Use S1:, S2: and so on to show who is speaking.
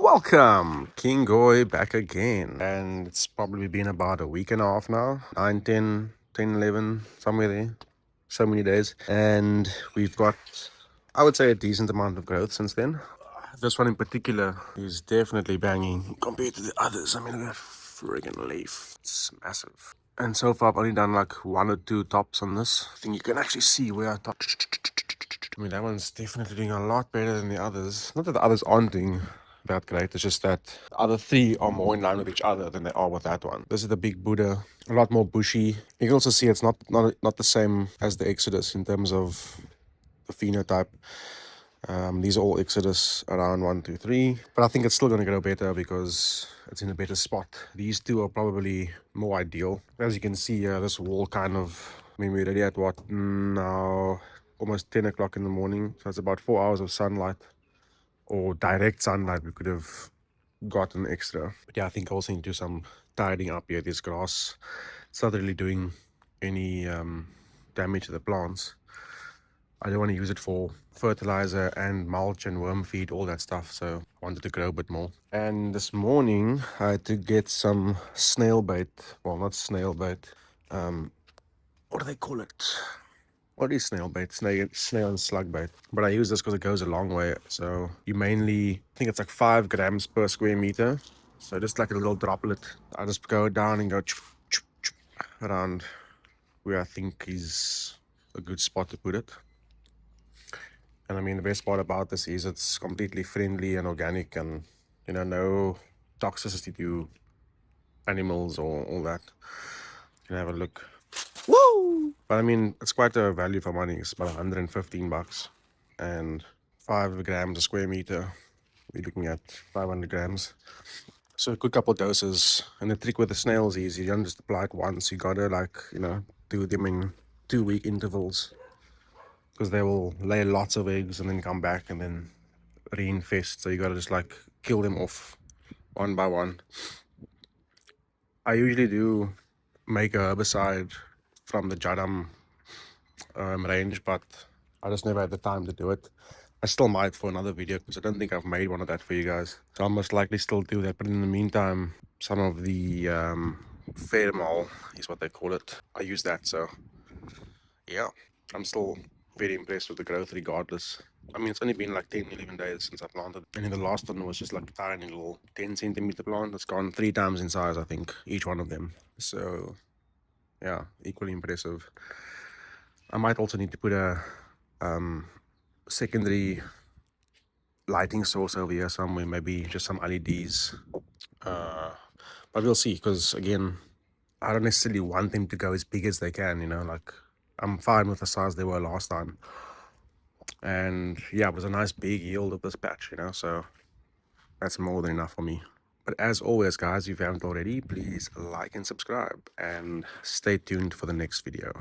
S1: Welcome, King Goy back again. And it's probably been about a week and a half now. 9, 10, 10, 11, somewhere there. So many days. And we've got, I would say, a decent amount of growth since then. This one in particular is definitely banging compared to the others. I mean, look at that friggin' leaf. It's massive. And so far I've only done like 1 or 2 tops on this. I think you can actually see where I top. I mean, that one's definitely doing a lot better than the others. Not that the others aren't doing that great, it's just that the other 3 are more in line with each other than they are with that one. This is the big Buddha, a lot more bushy. You can also see it's not the same as the Exodus in terms of the phenotype. These are all Exodus around 1, 2, 3. But I think it's still going to grow better because it's in a better spot. These 2 are probably more ideal. As you can see here, this wall kind of, I mean, we're already at what now? Almost 10 o'clock in the morning. So it's about 4 hours of sunlight or direct sunlight we could have gotten extra. But yeah, I think I also need to do some tidying up here. This grass, it's not really doing any damage to the plants. I don't want to use it for fertilizer and mulch and worm feed, all that stuff. So I wanted to grow a bit more. And this morning I had to get some snail bait. Well, not snail bait. What do they call it? What is snail bait? Snail and slug bait. But I use this because it goes a long way. So you mainly, I think it's like 5 grams per square meter. So just like a little droplet. I just go down and go around where I think is a good spot to put it. And I mean, the best part about this is it's completely friendly and organic and, you know, no toxicity to animals or all that. You can have a look. Woo! But I mean, it's quite a value for money. It's about 115 bucks. And 5 grams a square meter. We're looking at 500 grams. So a good couple of doses. And the trick with the snails is you don't just apply it once. You gotta, like, you know, do them in 2-week intervals. Because they will lay lots of eggs and then come back and then reinfest. So you gotta just like kill them off one by one. I usually do make a herbicide from the JADAM range, but I just never had the time to do it. I still might for another video because I don't think I've made one of that for you guys. So I'll most likely still do that. But in the meantime, some of the feramol is what they call it. I use that, so yeah, I'm still very impressed with the growth regardless. I mean, it's only been like 10, 11 days since I planted. And the last one was just like a tiny little 10 centimeter plant. It's gone 3 times in size, I think, each one of them. So yeah, equally impressive. I might also need to put a secondary lighting source over here somewhere, maybe just some LEDs. But we'll see, because again, I don't necessarily want them to go as big as they can, you know, like I'm fine with the size they were last time. And yeah, it was a nice big yield of this batch, you know, so that's more than enough for me. But as always, guys, if you haven't already, please like and subscribe and stay tuned for the next video.